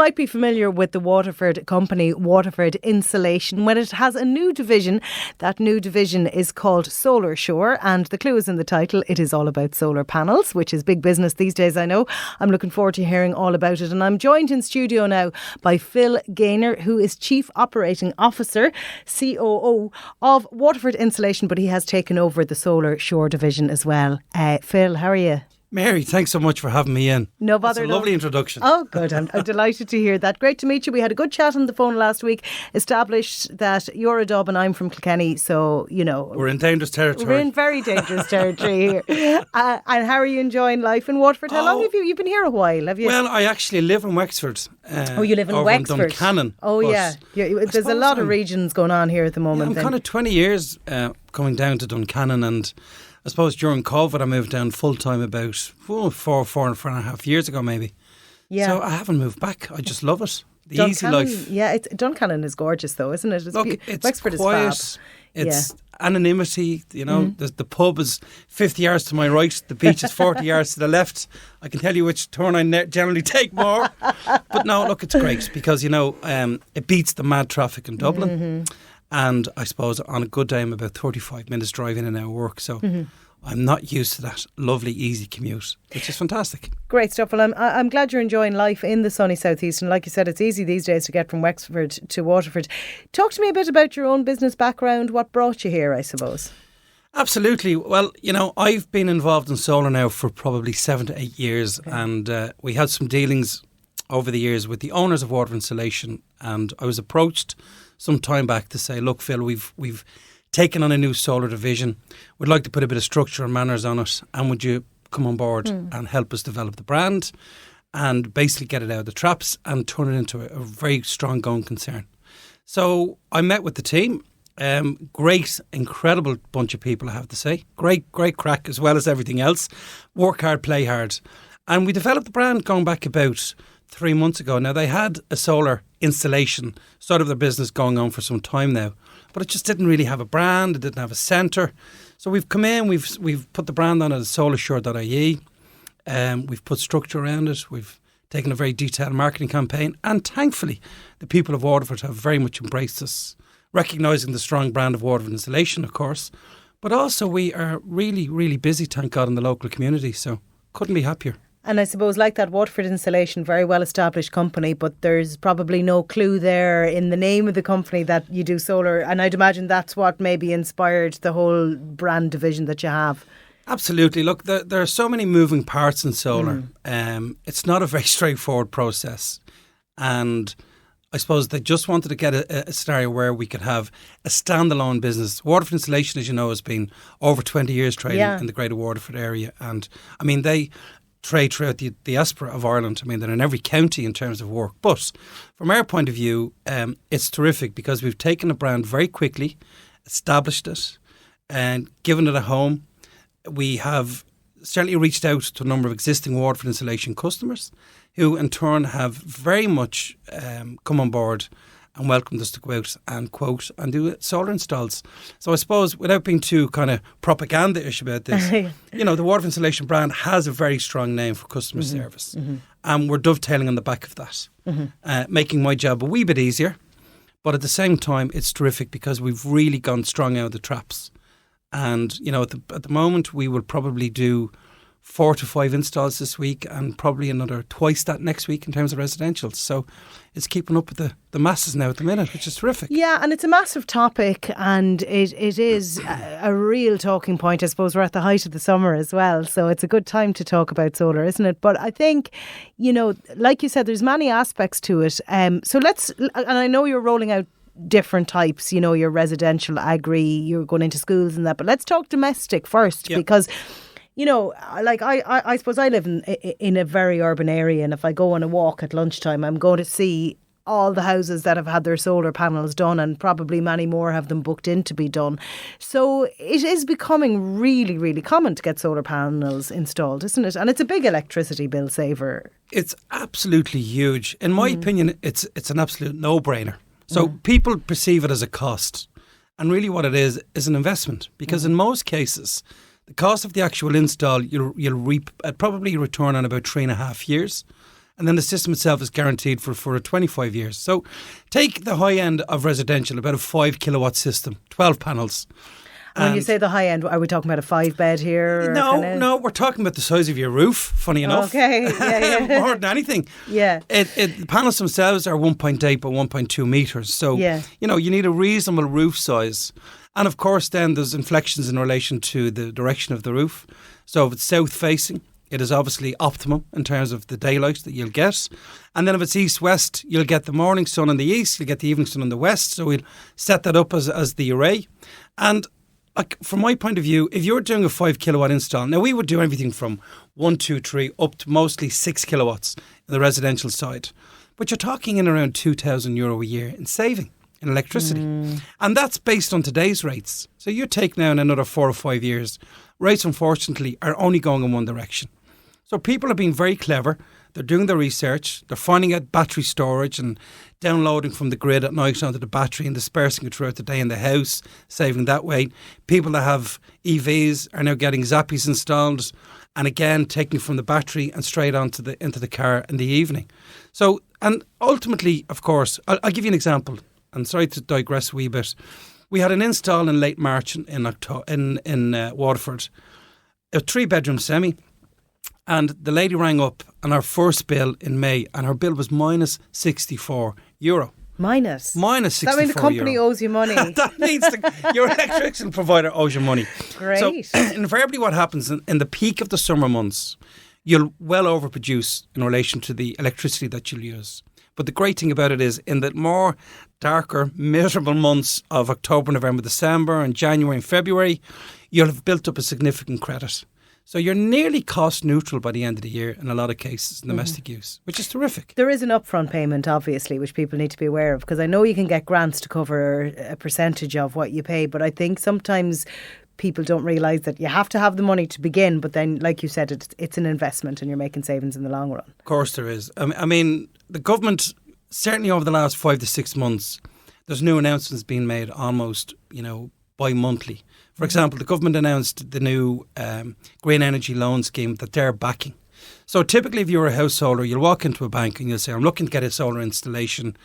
might be familiar with the Waterford company, Waterford Insulation, when it has a new division. That new division is called SolarSure, and the clue is in the title. It is all about solar panels, which is big business these days, I know. I'm looking forward to hearing all about it. And I'm joined in studio now by Phil Gaynor, who is Chief Operating Officer, COO of Waterford Insulation, but he has taken over the SolarSure division as well. Phil, how are you? Mary, thanks so much for having me in. No bother. That's a lovely introduction. Oh, good. I'm delighted to hear that. Great to meet you. We had a good chat on the phone last week. Established that you're a Dub and I'm from Kilkenny, so, you know. We're in dangerous territory. We're in very dangerous territory here. And how are you enjoying life in Waterford? How long have you've been here a while, have you? Well, I actually live in Wexford. You live in Wexford? In Duncannon. Oh, yeah. There's a lot of regions going on here at the moment. I'm kind of 20 years coming down to Duncannon, and I suppose during COVID I moved down full time about four and a half years ago maybe. Yeah. So I haven't moved back. I just love it. The easy life. Yeah, Duncannon is gorgeous though, isn't it? It's Wexford quiet. is fab. It's anonymity, you know. The pub is 50 yards to my right, the beach is 40 yards to the left. I can tell you which turn I generally take more. But no, look, it's great because, you know, it beats the mad traffic in Dublin. And I suppose on a good day I'm about 35 minutes driving an hour work. So I'm not used to that lovely, easy commute, which is fantastic. Great stuff. Well, I'm glad you're enjoying life in the sunny southeast. And like you said, it's easy these days to get from Wexford to Waterford. Talk to me a bit about your own business background. What brought you here, I suppose? Absolutely. Well, you know, I've been involved in solar now for probably 7 to 8 years. Okay. And we had some dealings over the years with the owners of Waterford Insulation. And I was approached some time back to say, look, Phil, we've taken on a new solar division. We'd like to put a bit of structure and manners on it. And would you come on board and help us develop the brand and basically get it out of the traps and turn it into a very strong going concern? So I met with the team. Great, incredible bunch of people, I have to say. Great crack as well as everything else. Work hard, play hard. And we developed the brand going back about 3 months ago. Now, they had a solar installation side of their business going on for some time now, but it just didn't really have a brand. It didn't have a centre. So we've come in, we've put the brand on at SolarSure.ie. We've put structure around it. We've taken a very detailed marketing campaign, and thankfully the people of Waterford have very much embraced us, recognising the strong brand of Waterford Insulation, of course, but also we are really, really busy, thank God, in the local community, so couldn't be happier. And I suppose, like that, Waterford Insulation, very well established company, but there's probably no clue there in the name of the company that you do solar. And I'd imagine that's what maybe inspired the whole brand division that you have. Absolutely. Look, there are so many moving parts in solar. It's not a very straightforward process. And I suppose they just wanted to get a scenario where we could have a standalone business. Waterford Insulation, as you know, has been over 20 years trading in the Greater Waterford area. And I mean, they trade throughout the diaspora of Ireland. I mean, they're in every county in terms of work. But from our point of view, it's terrific because we've taken a brand very quickly, established it, and given it a home. We have certainly reached out to a number of existing Waterford Insulation customers who in turn have very much come on board and welcomed us to go out and quote and do solar installs. So I suppose without being too kind of propaganda-ish about this, you know, the Waterford Insulation brand has a very strong name for customer service. And we're dovetailing on the back of that, making my job a wee bit easier. But at the same time, it's terrific because we've really gone strong out of the traps. And, you know, at the moment, we will probably do 4 to 5 installs this week and probably another twice that next week in terms of residential. So it's keeping up with the masses now at the minute, which is terrific. Yeah, and it's a massive topic and it is a real talking point. I suppose we're at the height of the summer as well. So it's a good time to talk about solar, isn't it? But I think, you know, like you said, there's many aspects to it. So and I know you're rolling out different types, you know, your residential, agri, you're going into schools and that. But let's talk domestic first because, you know, like I suppose I live in a very urban area, and if I go on a walk at lunchtime, I'm going to see all the houses that have had their solar panels done, and probably many more have them booked in to be done. So it is becoming really, really common to get solar panels installed, isn't it? And it's a big electricity bill saver. It's absolutely huge. In my opinion, it's an absolute no-brainer. So people perceive it as a cost, and really what it is an investment, because in most cases the cost of the actual install you'll reap probably return on about 3.5 years, And then the system itself is guaranteed for 25 years. So take the high end of residential, about a 5 kilowatt system, 12 panels. When you say the high end, are we talking about a 5-bed here? No, we're talking about the size of your roof, funny enough. Okay, yeah. More than anything. Yeah. The panels themselves are 1.8 by 1.2 metres. So, you need a reasonable roof size. And of course, then there's inflections in relation to the direction of the roof. So if it's south facing, it is obviously optimum in terms of the daylight that you'll get. And then if it's east-west, you'll get the morning sun in the east, you'll get the evening sun in the west. So we'll set that up as the array. And from my point of view, if you're doing a 5 kilowatt install, now we would do everything from 1, 2, 3 up to mostly 6 kilowatts in the residential side. But you're talking in around €2,000 a year in saving in electricity. And that's based on today's rates. So you take now in another 4 or 5 years, rates unfortunately are only going in one direction. So people are being very clever. They're doing their research. They're finding out battery storage and downloading from the grid at night onto the battery and dispersing it throughout the day in the house, saving that way. People that have EVs are now getting Zappies installed and again taking from the battery and straight into the car in the evening. So, and ultimately, of course, I'll give you an example. I'm sorry to digress a wee bit. We had an install in late March in Waterford, a 3-bedroom semi. And the lady rang up on our first bill in May, and her bill was minus €64. Minus? Minus €64. That means the company owes you money. That means your electricity provider owes you money. Great. So invariably what happens in the peak of the summer months, you'll well overproduce in relation to the electricity that you'll use. But the great thing about it is in the more darker, miserable months of October, November, December and January and February, you'll have built up a significant credit. So you're nearly cost neutral by the end of the year in a lot of cases in domestic use, which is terrific. There is an upfront payment, obviously, which people need to be aware of, because I know you can get grants to cover a percentage of what you pay, but I think sometimes people don't realise that you have to have the money to begin, but then, like you said, it's an investment and you're making savings in the long run. Of course there is. I mean, the government, certainly over the last 5 to 6 months, there's new announcements being made almost, bi-monthly. For example, the government announced the new green energy loan scheme that they're backing. So typically if you're a householder, you'll walk into a bank and you'll say, I'm looking to get a solar installation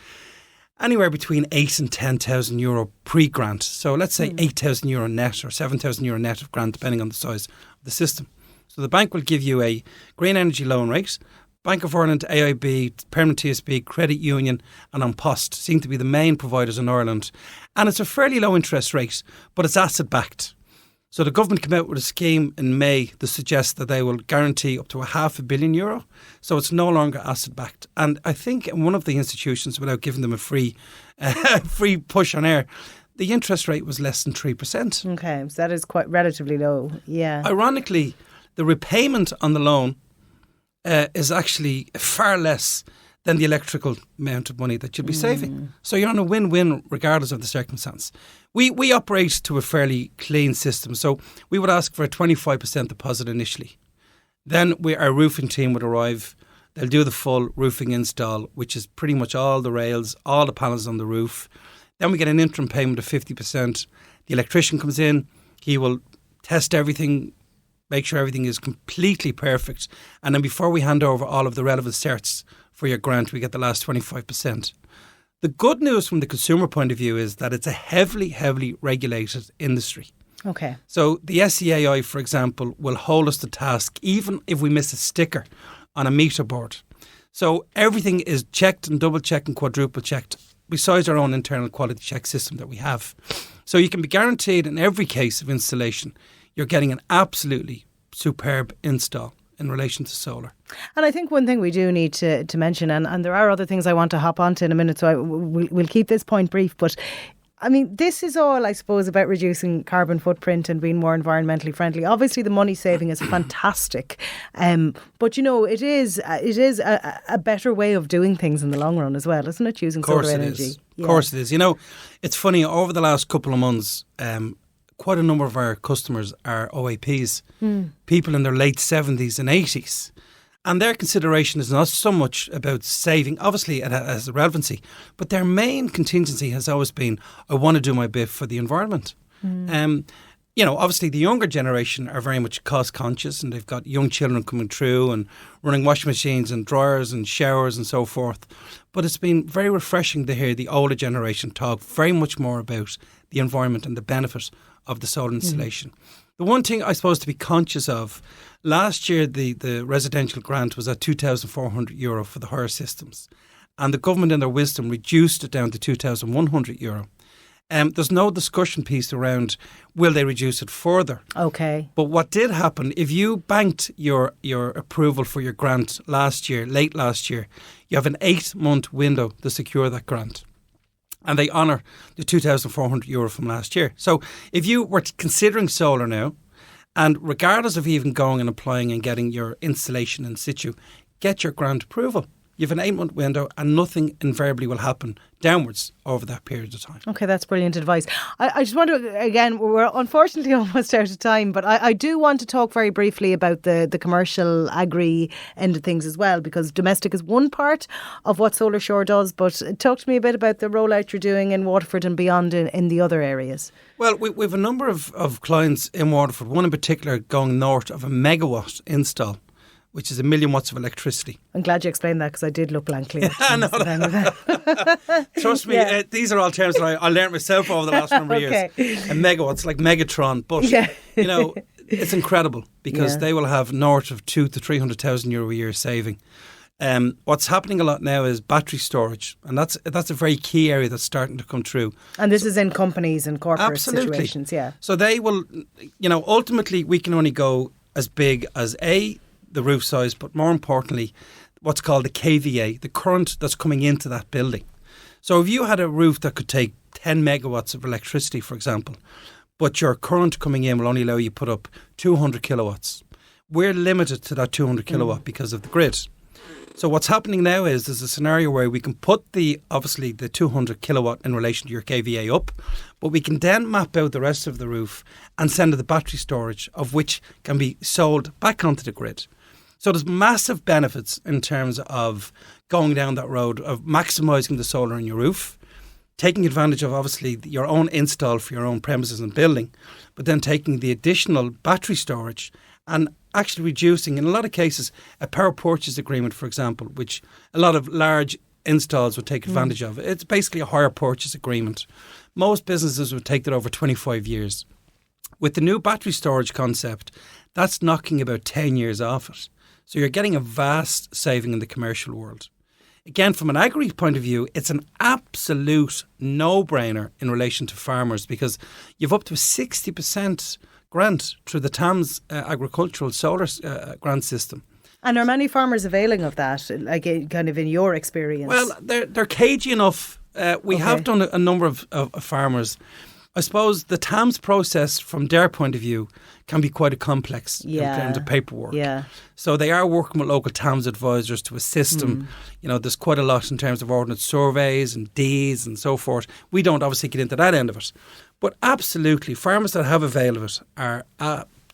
anywhere between €8,000 and €10,000 pre-grant. So let's say €8,000 net or €7,000 net of grant, depending on the size of the system. So the bank will give you a green energy loan rate. Bank of Ireland, AIB, Permanent TSB, Credit Union and An Post seem to be the main providers in Ireland. And it's a fairly low interest rate, but it's asset backed. So the government came out with a scheme in May that suggests that they will guarantee up to €500 million. So it's no longer asset backed. And I think in one of the institutions, without giving them a free push on air, the interest rate was less than 3%. Okay, so that is quite relatively low. Yeah. Ironically, the repayment on the loan is actually far less than the electrical amount of money that you'll be saving. So you're on a win-win regardless of the circumstance. We operate to a fairly clean system. So we would ask for a 25% deposit initially. Then our roofing team would arrive. They'll do the full roofing install, which is pretty much all the rails, all the panels on the roof. Then we get an interim payment of 50%. The electrician comes in. He will test everything, make sure everything is completely perfect. And then before we hand over all of the relevant certs for your grant, we get the last 25%. The good news from the consumer point of view is that it's a heavily, heavily regulated industry. Okay. So the SEAI, for example, will hold us to task even if we miss a sticker on a meter board. So everything is checked and double checked and quadruple checked, besides our own internal quality check system that we have. So you can be guaranteed in every case of installation, you're getting an absolutely superb install in relation to solar. And I think one thing we do need to mention, and there are other things I want to hop onto in a minute, so we'll keep this point brief, but I mean, this is all, I suppose, about reducing carbon footprint and being more environmentally friendly. Obviously, the money saving is fantastic, but it is a better way of doing things in the long run as well, isn't it? Using solar energy. Of course it is. It's funny, over the last couple of months, quite a number of our customers are OAPs, people in their late 70s and 80s. And their consideration is not so much about saving. Obviously, it has a relevancy. But their main contingency has always been, I want to do my bit for the environment. obviously the younger generation are very much cost conscious, and they've got young children coming through and running washing machines and dryers and showers and so forth. But it's been very refreshing to hear the older generation talk very much more about the environment and the benefit of the solar installation. The one thing I suppose to be conscious of, last year the residential grant was at €2,400 for the higher systems, and the government in their wisdom reduced it down to €2,100. There's no discussion piece around will they reduce it further. Okay. But what did happen, if you banked your approval for your grant late last year, you have an 8-month window to secure that grant. And they honour the €2,400 from last year. So if you were considering solar now, and regardless of even going and applying and getting your installation in situ, get your grant approval. You have an 8-month window and nothing invariably will happen downwards over that period of time. Okay, that's brilliant advice. I just want to, again, we're unfortunately almost out of time, but I do want to talk very briefly about the commercial agri end of things as well, because domestic is one part of what SolarSure does, but talk to me a bit about the rollout you're doing in Waterford and beyond in the other areas. Well, we have a number of clients in Waterford, one in particular going north of a megawatt install, which is 1 million watts of electricity. I'm glad you explained that, because I did look blankly at Trust me, these are all terms that I learned myself over the last number of years. A megawatt's like Megatron, but it's incredible because they will have north of €200,000 to €300,000 a year saving. What's happening a lot now is battery storage, and that's a very key area that's starting to come through. And this is in companies and corporate situations, yeah. So they will, ultimately we can only go as big as the roof size, but more importantly, what's called the KVA, the current that's coming into that building. So if you had a roof that could take 10 megawatts of electricity, for example, but your current coming in will only allow you to put up 200 kilowatts, we're limited to that 200 kilowatt because of the grid. So what's happening now is there's a scenario where we can put obviously the 200 kilowatt in relation to your KVA up, but we can then map out the rest of the roof and send it the battery storage, of which can be sold back onto the grid. So there's massive benefits in terms of going down that road of maximising the solar on your roof, taking advantage of obviously your own install for your own premises and building, but then taking the additional battery storage and actually reducing, in a lot of cases, a power purchase agreement, for example, which a lot of large installs would take advantage of. It's basically a hire purchase agreement. Most businesses would take that over 25 years. With the new battery storage concept, that's knocking about 10 years off it. So you're getting a vast saving in the commercial world. Again, from an agri point of view, it's an absolute no-brainer in relation to farmers because you've up to a 60% grant through the TAMS agricultural solar grant system. And are many farmers availing of that, like kind of in your experience? Well, they're cagey enough. We have done a number of farmers. I suppose the TAMS process from their point of view can be quite complex in terms of paperwork. Yeah. So they are working with local TAMS advisors to assist them. There's quite a lot in terms of ordnance surveys and deeds and so forth. We don't obviously get into that end of it. But absolutely, farmers that have availed of it are,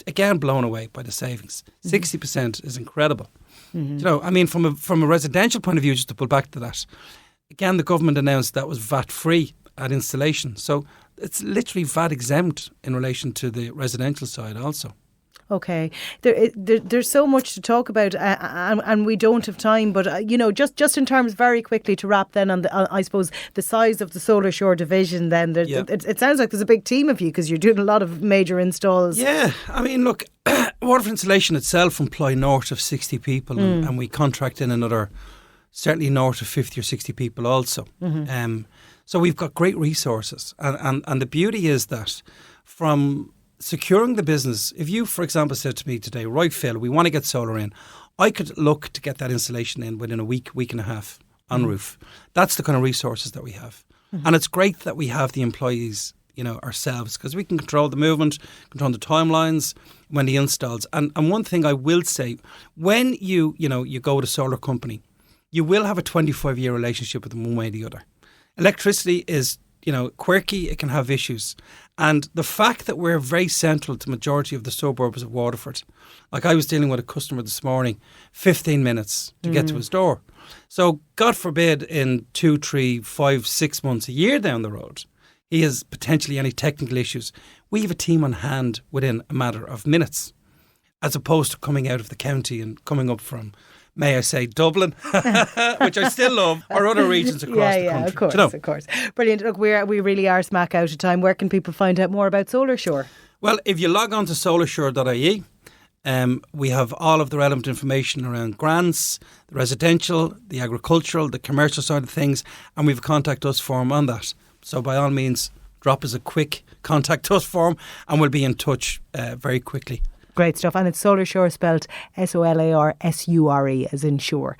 again, blown away by the savings. 60% is incredible. From a residential point of view, just to pull back to that, again, the government announced that was VAT-free at installation. So it's literally VAT exempt in relation to the residential side also. Okay. There's so much to talk about and we don't have time, but just in terms very quickly to wrap then on I suppose the size of the SolarSure division then, it sounds like there's a big team of you because you're doing a lot of major installs. Yeah, look, Waterford Insulation itself employ north of 60 people and we contract in another certainly north of 50 or 60 people also. So we've got great resources and the beauty is that from securing the business, if you, for example, said to me today, right, Phil, we want to get solar in, I could look to get that installation in within a week and a half on roof. That's the kind of resources that we have. And it's great that we have the employees, ourselves, because we can control the movement, control the timelines when the installs. And one thing I will say, when you go with a solar company, you will have a 25-year relationship with them one way or the other. Electricity is quirky, it can have issues. And the fact that we're very central to the majority of the suburbs of Waterford, like I was dealing with a customer this morning, 15 minutes to get to his door. So God forbid in 2, 3, 5, 6 months, a year down the road, he has potentially any technical issues, we have a team on hand within a matter of minutes, as opposed to coming out of the county and coming up from, may I say, Dublin, which I still love, or other regions across the country. Of course, of course. Brilliant. Look, we really are smack out of time. Where can people find out more about SolarSure? Well, if you log on to solarsure.ie, we have all of the relevant information around grants, the residential, the agricultural, the commercial side of things, and we have a contact us form on that. So by all means, drop us a quick contact us form and we'll be in touch very quickly. Great stuff. And it's SolarSure, spelled SolarSure, as in sure.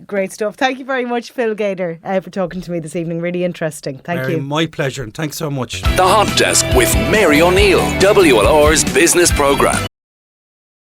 Great stuff. Thank you very much, Phil Gaynor, for talking to me this evening. Really interesting. Thank you. My pleasure, and thanks so much. The Hot Desk with Mary O Neill, WLR's business programme.